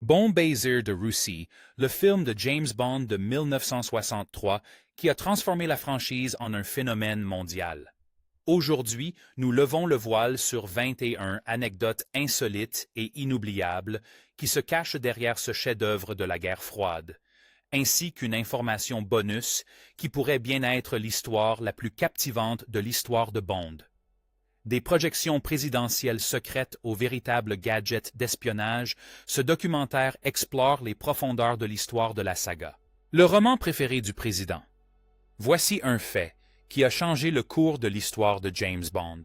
Bon baiser de Russie, le film de James Bond de 1963 qui a transformé la franchise en un phénomène mondial. Aujourd'hui, nous levons le voile sur 21 anecdotes insolites et inoubliables qui se cachent derrière ce chef-d'œuvre de la guerre froide, ainsi qu'une information bonus qui pourrait bien être l'histoire la plus captivante de l'histoire de Bond. Des projections présidentielles secrètes aux véritables gadgets d'espionnage, ce documentaire explore les profondeurs de l'histoire de la saga. Le roman préféré du président. Voici un fait qui a changé le cours de l'histoire de James Bond.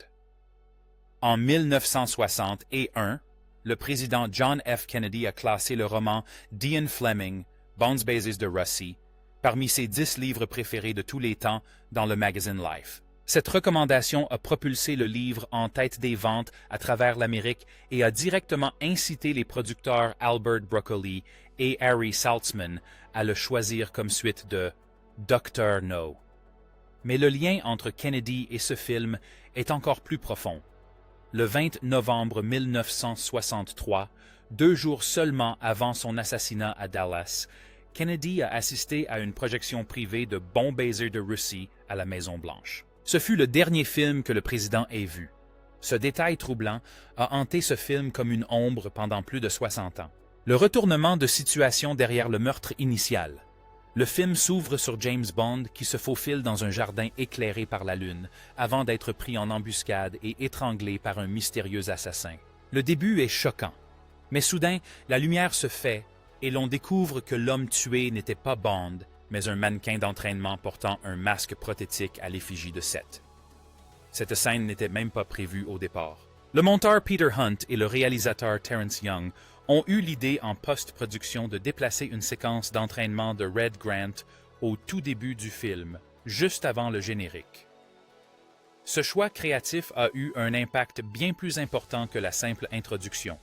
En 1961, le président John F. Kennedy a classé le roman d'Ian Fleming, Bond's Bases de Russie, parmi ses 10 livres préférés de tous les temps dans le magazine Life. Cette recommandation a propulsé le livre en tête des ventes à travers l'Amérique et a directement incité les producteurs Albert Broccoli et Harry Saltzman à le choisir comme suite de Dr. No. Mais le lien entre Kennedy et ce film est encore plus profond. Le 20 novembre 1963, 2 jours seulement avant son assassinat à Dallas, Kennedy a assisté à une projection privée de Bon baiser de Russie à la Maison-Blanche. Ce fut le dernier film que le président ait vu. Ce détail troublant a hanté ce film comme une ombre pendant plus de 60 ans. Le retournement de situation derrière le meurtre initial. Le film s'ouvre sur James Bond qui se faufile dans un jardin éclairé par la lune, avant d'être pris en embuscade et étranglé par un mystérieux assassin. Le début est choquant, mais soudain, la lumière se fait et l'on découvre que l'homme tué n'était pas Bond, mais un mannequin d'entraînement portant un masque prothétique à l'effigie de Seth. Cette scène n'était même pas prévue au départ. Le monteur Peter Hunt et le réalisateur Terrence Young ont eu l'idée en post-production de déplacer une séquence d'entraînement de Red Grant au tout début du film, juste avant le générique. Ce choix créatif a eu un impact bien plus important que la simple introduction.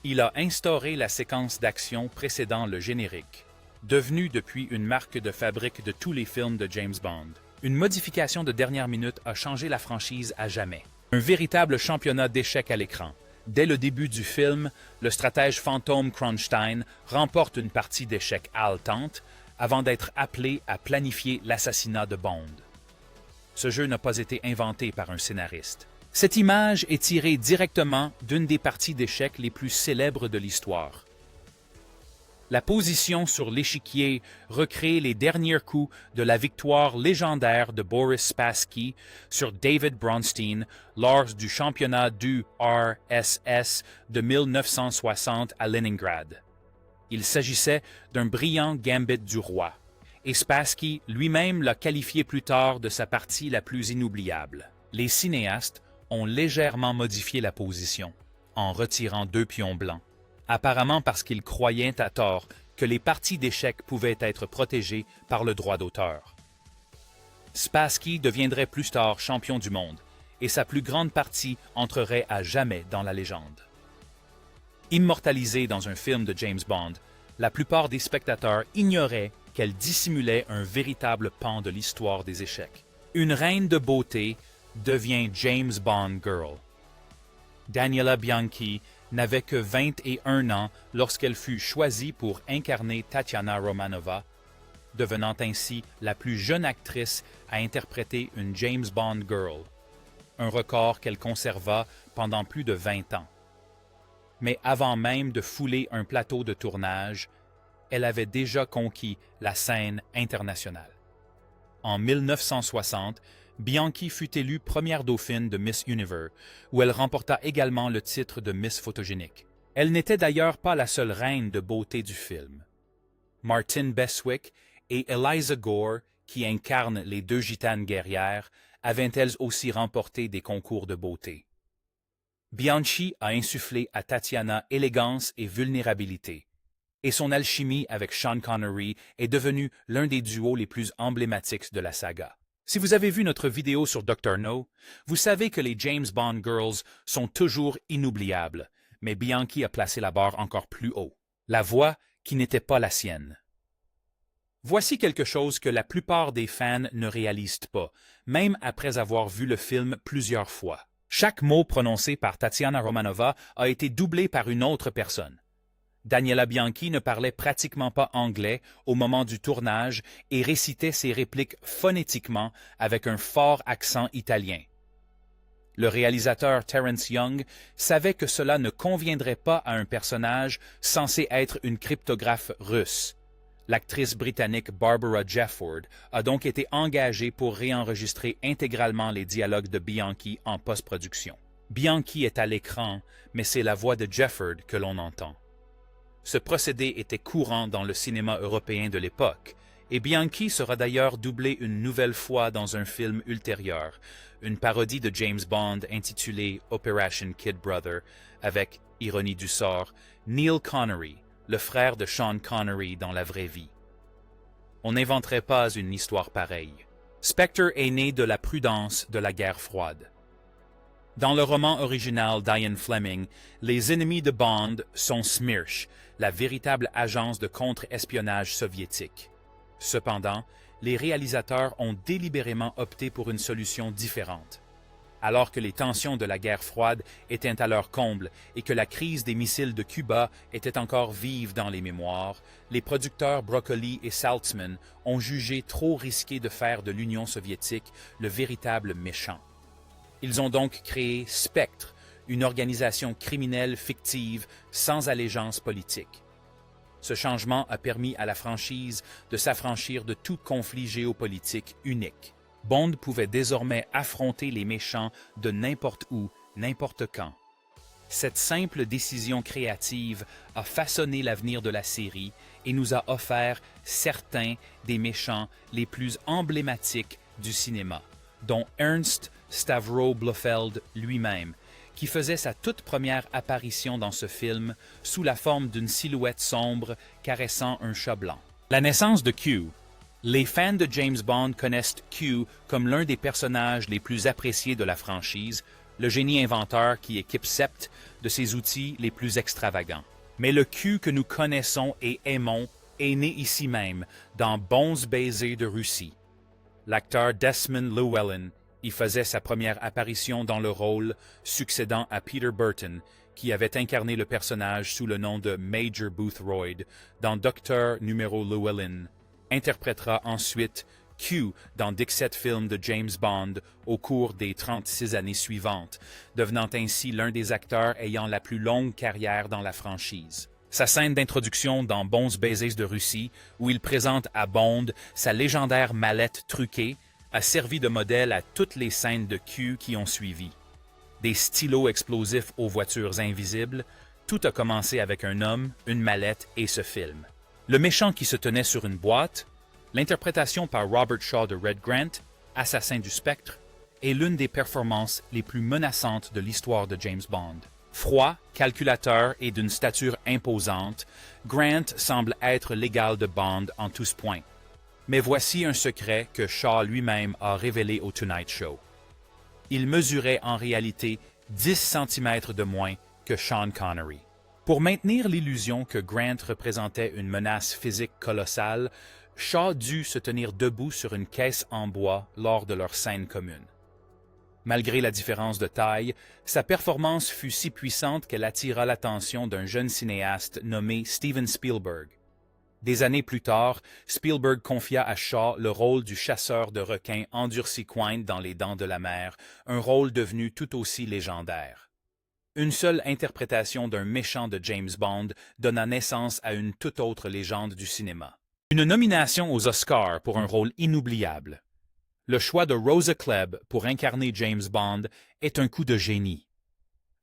Il a instauré la séquence d'action précédant le générique, devenue depuis une marque de fabrique de tous les films de James Bond. Une modification de dernière minute a changé la franchise à jamais. Un véritable championnat d'échecs à l'écran. Dès le début du film, le stratège fantôme Kronstein remporte une partie d'échecs haletante avant d'être appelé à planifier l'assassinat de Bond. Ce jeu n'a pas été inventé par un scénariste. Cette image est tirée directement d'une des parties d'échecs les plus célèbres de l'histoire. La position sur l'échiquier recrée les derniers coups de la victoire légendaire de Boris Spassky sur David Bronstein lors du championnat du RSS de 1960 à Leningrad. Il s'agissait d'un brillant gambit du roi, et Spassky lui-même l'a qualifié plus tard de sa partie la plus inoubliable. Les cinéastes ont légèrement modifié la position, en retirant 2 pions blancs. Apparemment parce qu'ils croyaient à tort que les parties d'échecs pouvaient être protégées par le droit d'auteur. Spassky deviendrait plus tard champion du monde, et sa plus grande partie entrerait à jamais dans la légende. Immortalisée dans un film de James Bond, la plupart des spectateurs ignoraient qu'elle dissimulait un véritable pan de l'histoire des échecs. Une reine de beauté devient James Bond Girl. Daniela Bianchi n'avait que 21 ans lorsqu'elle fut choisie pour incarner Tatiana Romanova, devenant ainsi la plus jeune actrice à interpréter une James Bond Girl, un record qu'elle conserva pendant plus de 20 ans. Mais avant même de fouler un plateau de tournage, elle avait déjà conquis la scène internationale. En 1960, Bianchi fut élue première dauphine de Miss Universe, où elle remporta également le titre de Miss Photogénique. Elle n'était d'ailleurs pas la seule reine de beauté du film. Martin Beswick et Eliza Gore, qui incarnent les 2 gitanes guerrières, avaient elles aussi remporté des concours de beauté. Bianchi a insufflé à Tatiana élégance et vulnérabilité, et son alchimie avec Sean Connery est devenue l'un des duos les plus emblématiques de la saga. Si vous avez vu notre vidéo sur Dr. No, vous savez que les James Bond Girls sont toujours inoubliables, mais Bianchi a placé la barre encore plus haut. La voix qui n'était pas la sienne. Voici quelque chose que la plupart des fans ne réalisent pas, même après avoir vu le film plusieurs fois. Chaque mot prononcé par Tatiana Romanova a été doublé par une autre personne. Daniela Bianchi ne parlait pratiquement pas anglais au moment du tournage et récitait ses répliques phonétiquement avec un fort accent italien. Le réalisateur Terrence Young savait que cela ne conviendrait pas à un personnage censé être une cryptographe russe. L'actrice britannique Barbara Jefford a donc été engagée pour réenregistrer intégralement les dialogues de Bianchi en post-production. Bianchi est à l'écran, mais c'est la voix de Jefford que l'on entend. Ce procédé était courant dans le cinéma européen de l'époque, et Bianchi sera d'ailleurs doublée une nouvelle fois dans un film ultérieur, une parodie de James Bond intitulée Operation Kid Brother, avec, ironie du sort, Neil Connery, le frère de Sean Connery dans la vraie vie. On n'inventerait pas une histoire pareille. Spectre est né de la prudence de la guerre froide. Dans le roman original d'Ian Fleming, les ennemis de Bond sont Smirch, la véritable agence de contre-espionnage soviétique. Cependant, les réalisateurs ont délibérément opté pour une solution différente. Alors que les tensions de la guerre froide étaient à leur comble et que la crise des missiles de Cuba était encore vive dans les mémoires, les producteurs Broccoli et Saltzman ont jugé trop risqué de faire de l'Union soviétique le véritable méchant. Ils ont donc créé Spectre, une organisation criminelle fictive sans allégeance politique. Ce changement a permis à la franchise de s'affranchir de tout conflit géopolitique unique. Bond pouvait désormais affronter les méchants de n'importe où, n'importe quand. Cette simple décision créative a façonné l'avenir de la série et nous a offert certains des méchants les plus emblématiques du cinéma, dont Ernst Stavro Blofeld lui-même, qui faisait sa toute première apparition dans ce film sous la forme d'une silhouette sombre caressant un chat blanc. La naissance de Q. Les fans de James Bond connaissent Q comme l'un des personnages les plus appréciés de la franchise, le génie inventeur qui équipe Sept de ses outils les plus extravagants. Mais le Q que nous connaissons et aimons est né ici même, dans Bons baisers de Russie. L'acteur Desmond Llewellyn y faisait sa première apparition dans le rôle, succédant à Peter Burton, qui avait incarné le personnage sous le nom de Major Boothroyd dans Docteur numéro Llewellyn, interprétera ensuite Q dans 17 films de James Bond au cours des 36 années suivantes, devenant ainsi l'un des acteurs ayant la plus longue carrière dans la franchise. Sa scène d'introduction dans Bons baisers de Russie, où il présente à Bond sa légendaire mallette truquée, a servi de modèle à toutes les scènes de Q qui ont suivi. Des stylos explosifs aux voitures invisibles, tout a commencé avec un homme, une mallette et ce film. Le méchant qui se tenait sur une boîte, l'interprétation par Robert Shaw de Red Grant, assassin du Spectre, est l'une des performances les plus menaçantes de l'histoire de James Bond. Froid, calculateur et d'une stature imposante, Grant semble être l'égal de Bond en tous points. Mais voici un secret que Shaw lui-même a révélé au Tonight Show. Il mesurait en réalité 10 cm de moins que Sean Connery. Pour maintenir l'illusion que Grant représentait une menace physique colossale, Shaw dut se tenir debout sur une caisse en bois lors de leur scène commune. Malgré la différence de taille, sa performance fut si puissante qu'elle attira l'attention d'un jeune cinéaste nommé Steven Spielberg. Des années plus tard, Spielberg confia à Shaw le rôle du chasseur de requins endurci Quint dans Les Dents de la Mer, un rôle devenu tout aussi légendaire. Une seule interprétation d'un méchant de James Bond donna naissance à une toute autre légende du cinéma. Une nomination aux Oscars pour un rôle inoubliable. Le choix de Rosa Klebb pour incarner James Bond est un coup de génie.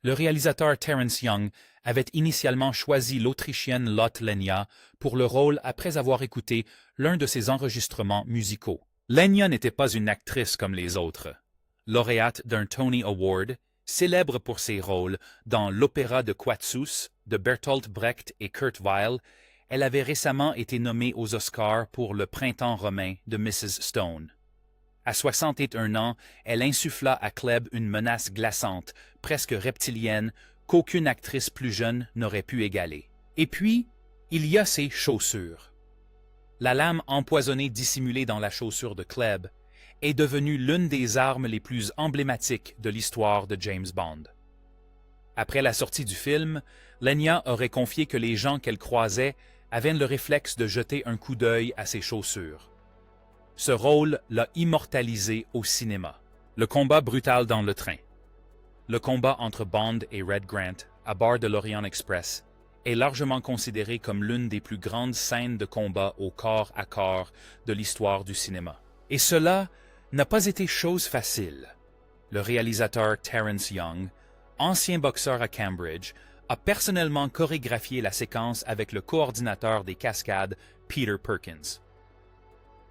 Le réalisateur Terrence Young avait initialement choisi l'Autrichienne Lotte Lenya pour le rôle après avoir écouté l'un de ses enregistrements musicaux. Lenya n'était pas une actrice comme les autres. Lauréate d'un Tony Award, célèbre pour ses rôles dans l'opéra de Quatsus de Bertolt Brecht et Kurt Weill, elle avait récemment été nommée aux Oscars pour Le Printemps romain de Mrs. Stone. À 61 ans, elle insuffla à Klebb une menace glaçante, presque reptilienne, qu'aucune actrice plus jeune n'aurait pu égaler. Et puis, il y a ses chaussures. La lame empoisonnée dissimulée dans la chaussure de Klebb est devenue l'une des armes les plus emblématiques de l'histoire de James Bond. Après la sortie du film, Lenya aurait confié que les gens qu'elle croisait avaient le réflexe de jeter un coup d'œil à ses chaussures. Ce rôle l'a immortalisé au cinéma. Le combat brutal dans le train. Le combat entre Bond et Red Grant à bord de l'Orient Express est largement considéré comme l'une des plus grandes scènes de combat au corps à corps de l'histoire du cinéma. Et cela n'a pas été chose facile. Le réalisateur Terrence Young, ancien boxeur à Cambridge, a personnellement chorégraphié la séquence avec le coordinateur des cascades, Peter Perkins.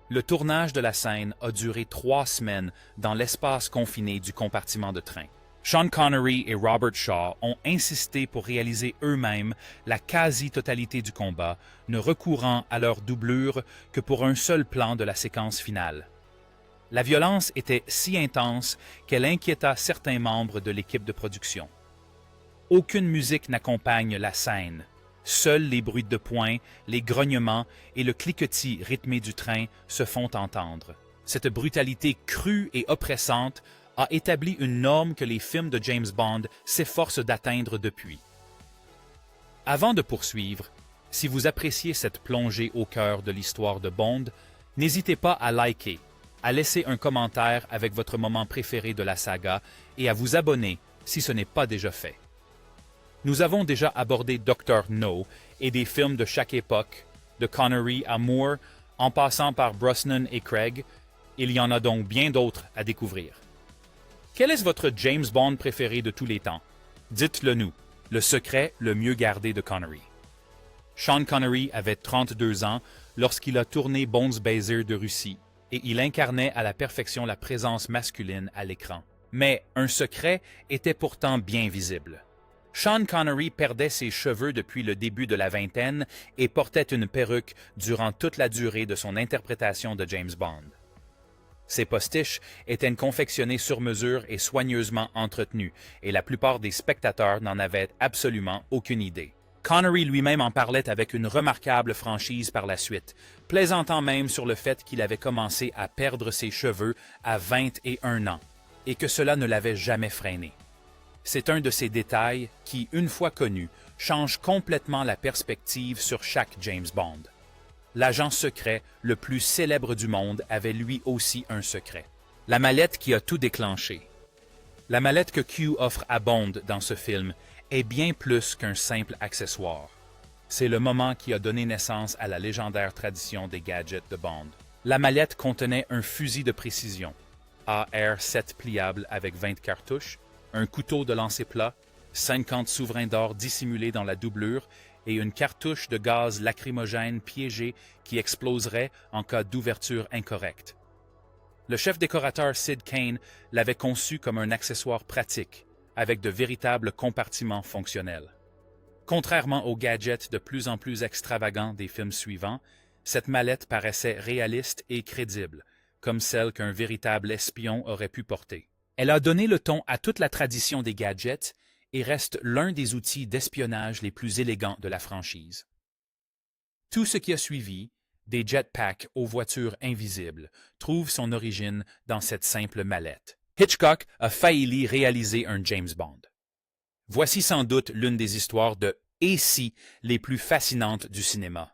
Le tournage de la scène a duré 3 semaines dans l'espace confiné du compartiment de train. Sean Connery et Robert Shaw ont insisté pour réaliser eux-mêmes la quasi-totalité du combat, ne recourant à leur doublure que pour un seul plan de la séquence finale. La violence était si intense qu'elle inquiéta certains membres de l'équipe de production. Aucune musique n'accompagne la scène. Seuls les bruits de poing, les grognements et le cliquetis rythmé du train se font entendre. Cette brutalité crue et oppressante a établi une norme que les films de James Bond s'efforcent d'atteindre depuis. Avant de poursuivre, si vous appréciez cette plongée au cœur de l'histoire de Bond, n'hésitez pas à liker, à laisser un commentaire avec votre moment préféré de la saga et à vous abonner si ce n'est pas déjà fait. Nous avons déjà abordé Dr. No et des films de chaque époque, de Connery à Moore, en passant par Brosnan et Craig. Il y en a donc bien d'autres à découvrir. Quel est votre James Bond préféré de tous les temps? Dites-le nous, le secret le mieux gardé de Connery. Sean Connery avait 32 ans lorsqu'il a tourné Bones Baser de Russie, et il incarnait à la perfection la présence masculine à l'écran. Mais un secret était pourtant bien visible. Sean Connery perdait ses cheveux depuis le début de la vingtaine et portait une perruque durant toute la durée de son interprétation de James Bond. Ces postiches étaient confectionnés sur mesure et soigneusement entretenus, et la plupart des spectateurs n'en avaient absolument aucune idée. Connery lui-même en parlait avec une remarquable franchise par la suite, plaisantant même sur le fait qu'il avait commencé à perdre ses cheveux à 21 ans, et que cela ne l'avait jamais freiné. C'est un de ces détails qui, une fois connus, change complètement la perspective sur chaque James Bond. L'agent secret le plus célèbre du monde avait lui aussi un secret. La mallette qui a tout déclenché. La mallette que Q offre à Bond dans ce film est bien plus qu'un simple accessoire. C'est le moment qui a donné naissance à la légendaire tradition des gadgets de Bond. La mallette contenait un fusil de précision, AR-7 pliable avec 20 cartouches, un couteau de lancer plat, 50 souverains d'or dissimulés dans la doublure et une cartouche de gaz lacrymogène piégé qui exploserait en cas d'ouverture incorrecte. Le chef décorateur Sid Kane l'avait conçu comme un accessoire pratique, avec de véritables compartiments fonctionnels. Contrairement aux gadgets de plus en plus extravagants des films suivants, cette mallette paraissait réaliste et crédible, comme celle qu'un véritable espion aurait pu porter. Elle a donné le ton à toute la tradition des gadgets et reste l'un des outils d'espionnage les plus élégants de la franchise. Tout ce qui a suivi, des jetpacks aux voitures invisibles, trouve son origine dans cette simple mallette. Hitchcock a failli réaliser un James Bond. Voici sans doute l'une des histoires de « et si » les plus fascinantes du cinéma.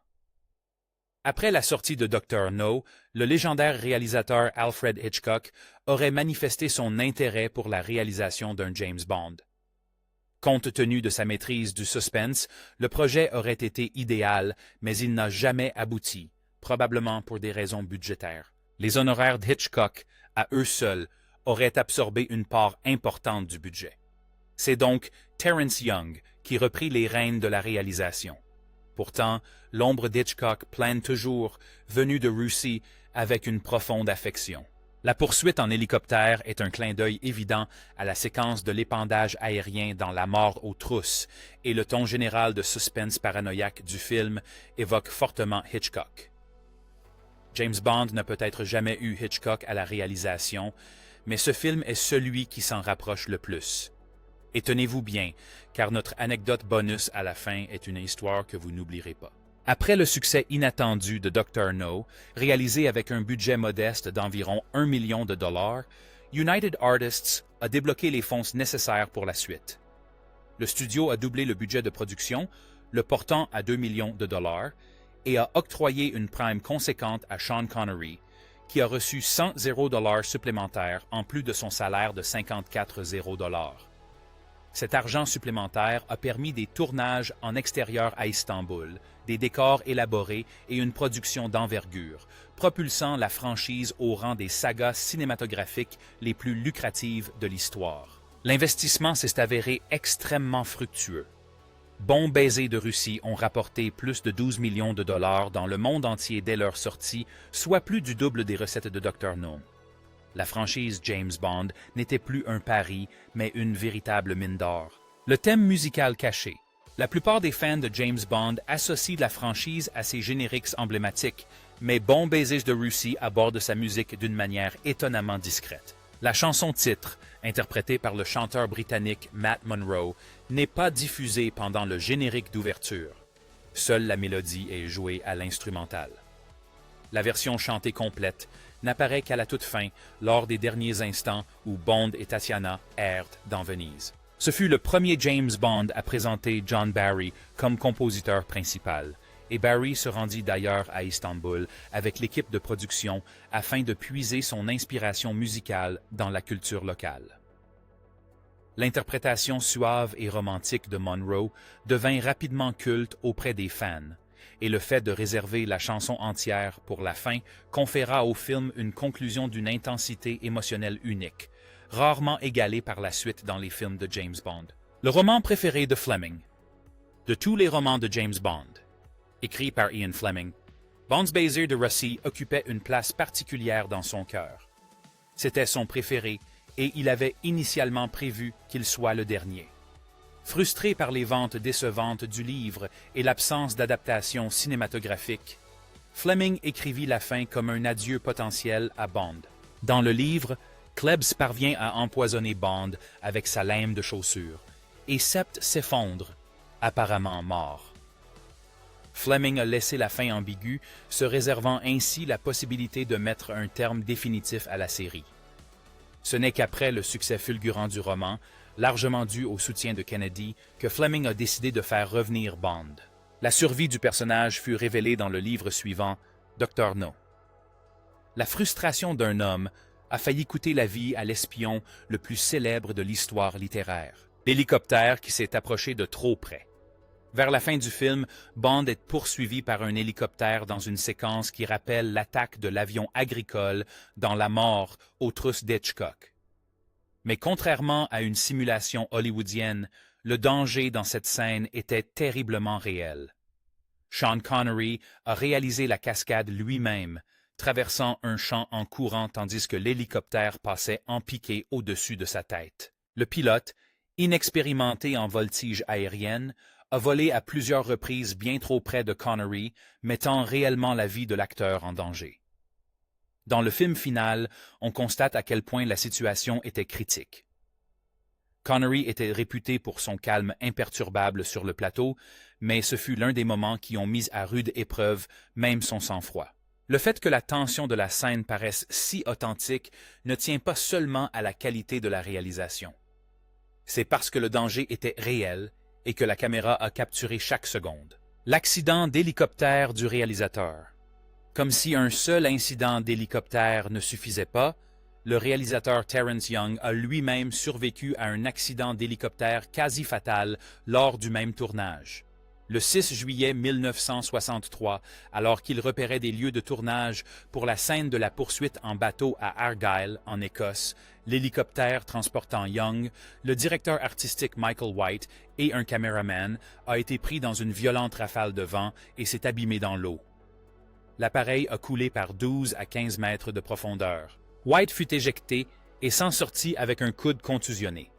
Après la sortie de Dr. No, le légendaire réalisateur Alfred Hitchcock aurait manifesté son intérêt pour la réalisation d'un James Bond. Compte tenu de sa maîtrise du suspense, le projet aurait été idéal, mais il n'a jamais abouti, probablement pour des raisons budgétaires. Les honoraires d'Hitchcock, à eux seuls, auraient absorbé une part importante du budget. C'est donc Terrence Young qui reprit les rênes de la réalisation. Pourtant, l'ombre d'Hitchcock plane toujours, venue de Russie, avec une profonde affection. La poursuite en hélicoptère est un clin d'œil évident à la séquence de l'épandage aérien dans La mort aux trousses, et le ton général de suspense paranoïaque du film évoque fortement Hitchcock. James Bond n'a peut-être jamais eu Hitchcock à la réalisation, mais ce film est celui qui s'en rapproche le plus. Et tenez-vous bien, car notre anecdote bonus à la fin est une histoire que vous n'oublierez pas. Après le succès inattendu de Dr. No, réalisé avec un budget modeste d'environ $1 million, United Artists a débloqué les fonds nécessaires pour la suite. Le studio a doublé le budget de production, le portant à 2 millions de dollars, et a octroyé une prime conséquente à Sean Connery, qui a reçu 100 $0 supplémentaires en plus de son salaire de 54 $0. Cet argent supplémentaire a permis des tournages en extérieur à Istanbul, des décors élaborés et une production d'envergure, propulsant la franchise au rang des sagas cinématographiques les plus lucratives de l'histoire. L'investissement s'est avéré extrêmement fructueux. Bon Baiser de Russie ont rapporté plus de 12 millions de dollars dans le monde entier dès leur sortie, soit plus du double des recettes de Dr. No. La franchise James Bond n'était plus un pari, mais une véritable mine d'or. Le thème musical caché. La plupart des fans de James Bond associent la franchise à ses génériques emblématiques, mais Bon Baiser de Russie aborde sa musique d'une manière étonnamment discrète. La chanson titre, interprétée par le chanteur britannique Matt Monro, n'est pas diffusée pendant le générique d'ouverture. Seule la mélodie est jouée à l'instrumental. La version chantée complète n'apparaît qu'à la toute fin, lors des derniers instants où Bond et Tatiana errent dans Venise. Ce fut le premier James Bond à présenter John Barry comme compositeur principal, et Barry se rendit d'ailleurs à Istanbul avec l'équipe de production afin de puiser son inspiration musicale dans la culture locale. L'interprétation suave et romantique de Monroe devint rapidement culte auprès des fans, et le fait de réserver la chanson entière pour la fin conféra au film une conclusion d'une intensité émotionnelle unique, rarement égalée par la suite dans les films de James Bond. Le roman préféré de Fleming. De tous les romans de James Bond, écrit par Ian Fleming, Bon Baiser de Russie occupait une place particulière dans son cœur. C'était son préféré et il avait initialement prévu qu'il soit le dernier. Frustré par les ventes décevantes du livre et l'absence d'adaptation cinématographique, Fleming écrivit la fin comme un adieu potentiel à Bond. Dans le livre, Klebs parvient à empoisonner Bond avec sa lame de chaussure, et Sept s'effondre, apparemment mort. Fleming a laissé la fin ambiguë, se réservant ainsi la possibilité de mettre un terme définitif à la série. Ce n'est qu'après le succès fulgurant du roman, largement dû au soutien de Kennedy, que Fleming a décidé de faire revenir Bond. La survie du personnage fut révélée dans le livre suivant, Dr. No. La frustration d'un homme a failli coûter la vie à l'espion le plus célèbre de l'histoire littéraire, l'hélicoptère qui s'est approché de trop près. Vers la fin du film, Bond est poursuivi par un hélicoptère dans une séquence qui rappelle l'attaque de l'avion agricole dans La mort aux trousses d'Hitchcock. Mais contrairement à une simulation hollywoodienne, le danger dans cette scène était terriblement réel. Sean Connery a réalisé la cascade lui-même, traversant un champ en courant tandis que l'hélicoptère passait en piqué au-dessus de sa tête. Le pilote, inexpérimenté en voltige aérienne, a volé à plusieurs reprises bien trop près de Connery, mettant réellement la vie de l'acteur en danger. Dans le film final, on constate à quel point la situation était critique. Connery était réputé pour son calme imperturbable sur le plateau, mais ce fut l'un des moments qui ont mis à rude épreuve même son sang-froid. Le fait que la tension de la scène paraisse si authentique ne tient pas seulement à la qualité de la réalisation. C'est parce que le danger était réel et que la caméra a capturé chaque seconde. L'accident d'hélicoptère du réalisateur. Comme si un seul incident d'hélicoptère ne suffisait pas, le réalisateur Terrence Young a lui-même survécu à un accident d'hélicoptère quasi fatal lors du même tournage. Le 6 juillet 1963, alors qu'il repérait des lieux de tournage pour la scène de la poursuite en bateau à Argyle, en Écosse, l'hélicoptère transportant Young, le directeur artistique Michael White et un caméraman a été pris dans une violente rafale de vent et s'est abîmé dans l'eau. L'appareil a coulé par 12 à 15 mètres de profondeur. White fut éjecté et s'en sortit avec un coude contusionné.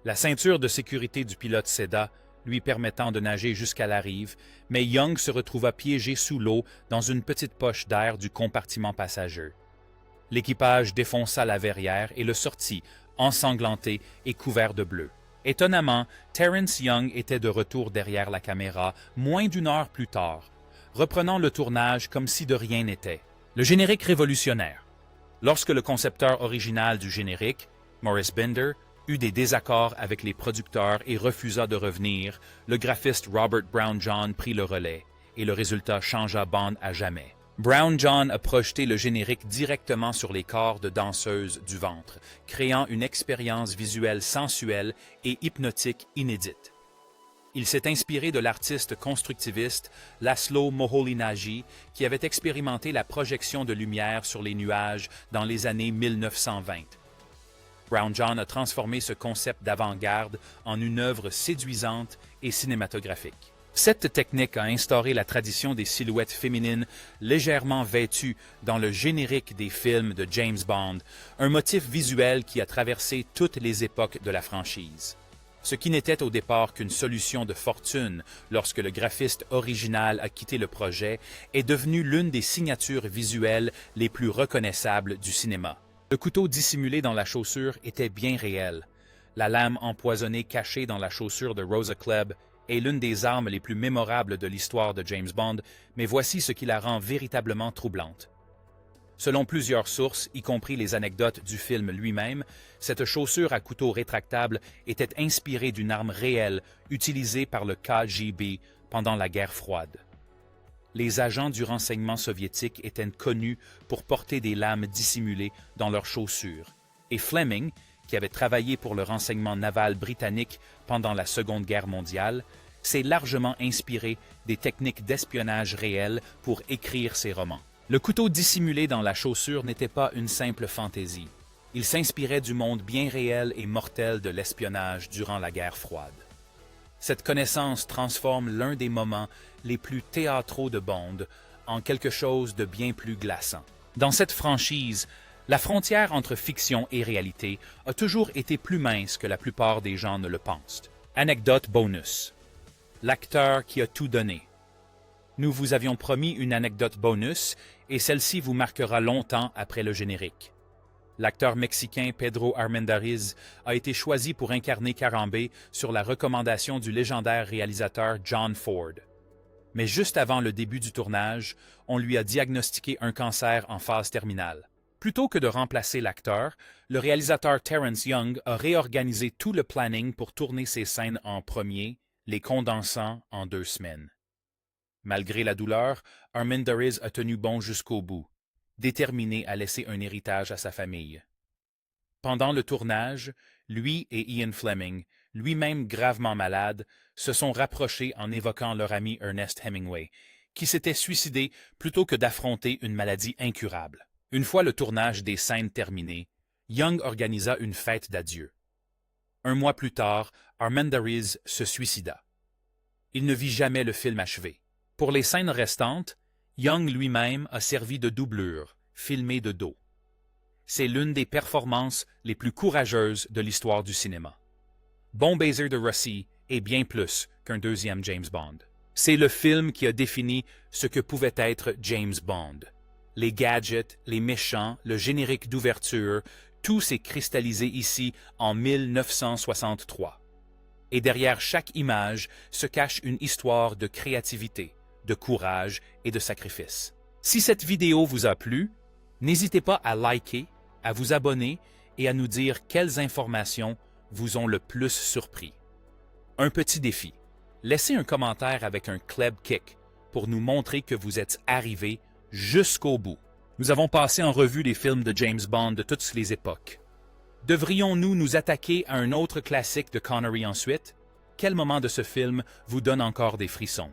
La ceinture de sécurité du pilote céda, lui permettant de nager jusqu'à la rive, mais Young se retrouva piégé sous l'eau dans une petite poche d'air du compartiment passager. L'équipage défonça la verrière et le sortit, ensanglanté et couvert de bleu. Étonnamment, Terrence Young était de retour derrière la caméra moins d'une heure plus tard, reprenant le tournage comme si de rien n'était. Le générique révolutionnaire. Lorsque le concepteur original du générique, Maurice Binder, eut des désaccords avec les producteurs et refusa de revenir, le graphiste Robert Brown John prit le relais, et le résultat changea Bond à jamais. Brown John a projeté le générique directement sur les corps de danseuses du ventre, créant une expérience visuelle sensuelle et hypnotique inédite. Il s'est inspiré de l'artiste constructiviste Laszlo Moholy-Nagy, qui avait expérimenté la projection de lumière sur les nuages dans les années 1920. Brown John a transformé ce concept d'avant-garde en une œuvre séduisante et cinématographique. Cette technique a instauré la tradition des silhouettes féminines légèrement vêtues dans le générique des films de James Bond, un motif visuel qui a traversé toutes les époques de la franchise. Ce qui n'était au départ qu'une solution de fortune lorsque le graphiste original a quitté le projet est devenu l'une des signatures visuelles les plus reconnaissables du cinéma. Le couteau dissimulé dans la chaussure était bien réel. La lame empoisonnée cachée dans la chaussure de Rosa Klebb est l'une des armes les plus mémorables de l'histoire de James Bond, mais voici ce qui la rend véritablement troublante. Selon plusieurs sources, y compris les anecdotes du film lui-même, cette chaussure à couteau rétractable était inspirée d'une arme réelle utilisée par le KGB pendant la guerre froide. Les agents du renseignement soviétique étaient connus pour porter des lames dissimulées dans leurs chaussures, et Fleming, qui avait travaillé pour le renseignement naval britannique pendant la Seconde Guerre mondiale, s'est largement inspiré des techniques d'espionnage réelles pour écrire ses romans. Le couteau dissimulé dans la chaussure n'était pas une simple fantaisie. Il s'inspirait du monde bien réel et mortel de l'espionnage durant la guerre froide. Cette connaissance transforme l'un des moments les plus théâtraux de Bond en quelque chose de bien plus glaçant. Dans cette franchise, la frontière entre fiction et réalité a toujours été plus mince que la plupart des gens ne le pensent. Anecdote bonus. L'acteur qui a tout donné. Nous vous avions promis une anecdote bonus et celle-ci vous marquera longtemps après le générique. L'acteur mexicain Pedro Armendáriz a été choisi pour incarner Carambé sur la recommandation du légendaire réalisateur John Ford. Mais juste avant le début du tournage, on lui a diagnostiqué un cancer en phase terminale. Plutôt que de remplacer l'acteur, le réalisateur Terrence Young a réorganisé tout le planning pour tourner ses scènes en premier, les condensant en 2 semaines. Malgré la douleur, Armendáriz a tenu bon jusqu'au bout, déterminé à laisser un héritage à sa famille. Pendant le tournage, lui et Ian Fleming, lui-même gravement malade, se sont rapprochés en évoquant leur ami Ernest Hemingway, qui s'était suicidé plutôt que d'affronter une maladie incurable. Une fois le tournage des scènes terminé, Young organisa une fête d'adieu. 1 mois plus tard, Armendáriz se suicida. Il ne vit jamais le film achevé. Pour les scènes restantes, Young lui-même a servi de doublure, filmé de dos. C'est l'une des performances les plus courageuses de l'histoire du cinéma. Bon baiser de Rossi est bien plus qu'un deuxième James Bond. C'est le film qui a défini ce que pouvait être James Bond. Les gadgets, les méchants, le générique d'ouverture, tout s'est cristallisé ici en 1963. Et derrière chaque image se cache une histoire de créativité, de courage et de sacrifice. Si cette vidéo vous a plu, n'hésitez pas à liker, à vous abonner et à nous dire quelles informations vous ont le plus surpris. Un petit défi. Laissez un commentaire avec un Klebb Kick pour nous montrer que vous êtes arrivé jusqu'au bout. Nous avons passé en revue les films de James Bond de toutes les époques. Devrions-nous nous attaquer à un autre classique de Connery ensuite? Quel moment de ce film vous donne encore des frissons?